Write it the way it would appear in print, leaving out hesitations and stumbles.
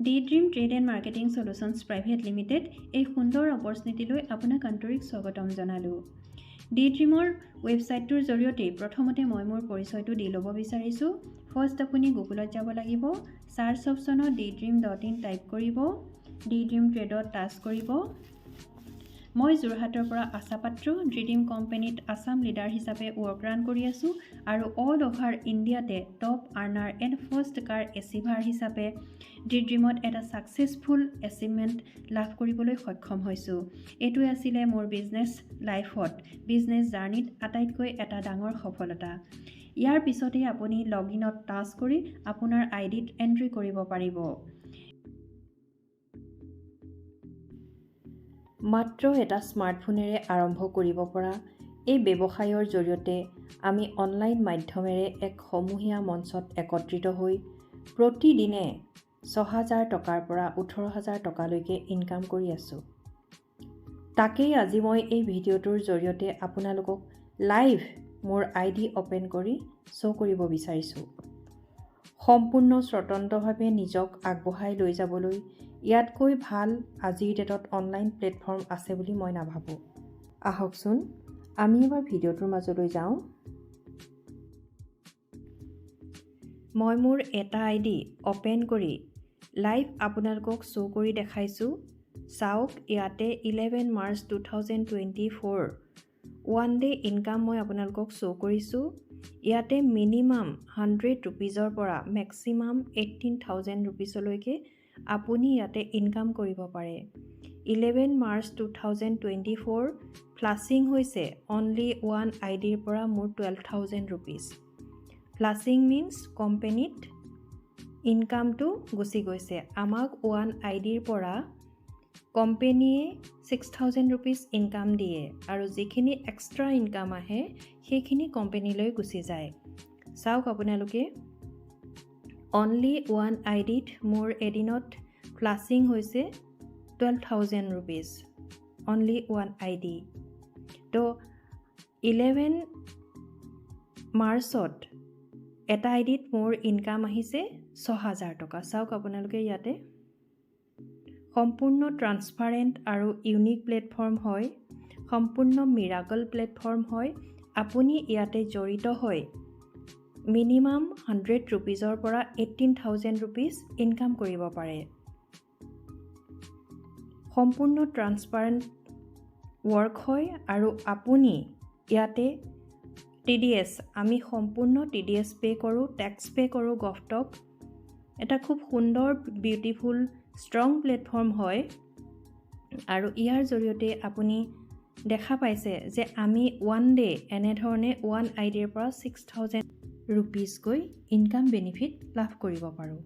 D-Dream Trade and Marketing Solutions Private Limited এই সুন্দৰ অপৰচুনিটিলৈ আপোনাক আন্তৰিক স্বাগতম জনালোঁ। D-Dreamৰ ৱেবছাইটটোৰ জৰিয়তে প্ৰথমতে মই মোৰ পৰিচয়টো দি ল'ব বিচাৰিছোঁ। ফাৰ্ষ্ট আপুনি গুগলত যাব লাগিব, সাৰ্চ অপশ্যনত ddream.in টাইপ কৰিব, D-Dream Tradeত টাচ কৰিব। মই যোৰহাটৰ পৰা আশা পাত্ৰ D-Dream কোম্পানীত আসাম লিডাৰ হিচাপে ৱৰ্ক ৰান কৰি আছোঁ আৰু অল অভাৰ ইণ্ডিয়াতে top earner and first car achiever হিচাপে D-Dreamত এটা ছাকচেছফুল এচিভমেণ্ট লাভ কৰিবলৈ সক্ষম হৈছোঁ। এইটোৱে আছিলে মোৰ বিজনেছ লাইফত, বিজনেছ জাৰ্ণিত আটাইতকৈ এটা ডাঙৰ সফলতা। ইয়াৰ পিছতেই আপুনি লগইনত টাচ কৰি আপোনাৰ আইডিত এণ্ট্ৰি কৰিব পাৰিব। মাত্ৰ এটা স্মাৰ্টফোনেৰে আৰম্ভ কৰিব পৰা এই ব্যৱসায়ৰ জৰিয়তে আমি অনলাইন মাধ্যমেৰে এক সমূহীয়া মঞ্চত একত্ৰিত হৈ প্ৰতিদিনে ৬,০০০ টকাৰ পৰা ১৮,০০০ টকালৈকে ইনকাম কৰি আছোঁ। তাকেই আজি মই এই ভিডিঅ'টোৰ জৰিয়তে আপোনালোকক লাইভ মোৰ আইডি অ'পেন কৰি শ্ব' কৰিব বিচাৰিছোঁ। সম্পূৰ্ণ স্বতন্ত্ৰভাৱে নিজক আগবঢ়াই লৈ যাবলৈ ইয়াতকৈ ভাল আজিৰ ডেটত অনলাইন প্লেটফৰ্ম আছে বুলি মই নাভাবোঁ। আহকচোন আমি এবাৰ ভিডিঅ'টোৰ মাজলৈ যাওঁ। মই মোৰ এটা আইডি অ'পেন কৰি লাইভ আপোনালোকক শ্ব' কৰি দেখাইছোঁ। চাওক, ইয়াতে 11 মাৰ্চ 2024 ওৱান ডে ইনকাম মই আপোনালোকক শ্ব' কৰিছোঁ। ইয়াতে মিনিমাম 100 ৰুপিজৰ পৰা মেক্সিমাম 18,000 ৰুপিজলৈকে আপুনি ইয়াতে ইনকাম কৰিব পাৰে। 11 মাৰ্চ 2024 ফ্লাছিং হৈছে অনলি ওৱান আইডিৰ পৰা মোৰ 12,000 ৰুপিজ। ফ্লাছিং মিনছ কোম্পেনীত ইনকামটো গুচি গৈছে। আমাক ওৱান আইডিৰ পৰা কোম্পেনীয়ে 6,000 ৰুপিজ ইনকাম দিয়ে আৰু যিখিনি এক্সট্ৰা ইনকাম আহে সেইখিনি কোম্পেনীলৈ গুচি যায়। চাওক আপোনালোকে, অনলি ওৱান আইডিত মোৰ এদিনত ফ্লাছিং হৈছে 12,000 ৰুপিজ, অনলি ওৱান আইডি। তো 11 মাৰ্চত এটা আইডিত মোৰ ইনকাম আহিছে 6,০০০ টকা। চাওক আপোনালোকে, ইয়াতে সম্পূৰ্ণ ট্ৰান্সপাৰেণ্ট আৰু ইউনিক প্লেটফৰ্ম হয়, সম্পূৰ্ণ মিৰাকল প্লেটফৰ্ম হয়। আপুনি ইয়াতে জড়িত হৈ মিনিমাম 100 ৰুপিজৰ পৰা 18,000 ৰুপিজ ইনকাম কৰিব পাৰে। সম্পূৰ্ণ ট্ৰান্সপাৰেণ্ট ৱৰ্ক হয় আৰু আপুনি ইয়াতে TDS, আমি সম্পূৰ্ণ TDS পে' কৰোঁ, টেক্স পে' কৰোঁ গভটক। এটা খুব সুন্দৰ বিউটিফুল ষ্ট্ৰং প্লেটফৰ্ম হয় আৰু ইয়াৰ জৰিয়তে আপুনি দেখা পাইছে যে আমি ওৱান ডে এনেধৰণে ওৱান আইডিৰ পৰা 6,000 ৰুপিজকৈ ইনকাম বেনিফিট লাভ কৰিব পাৰোঁ।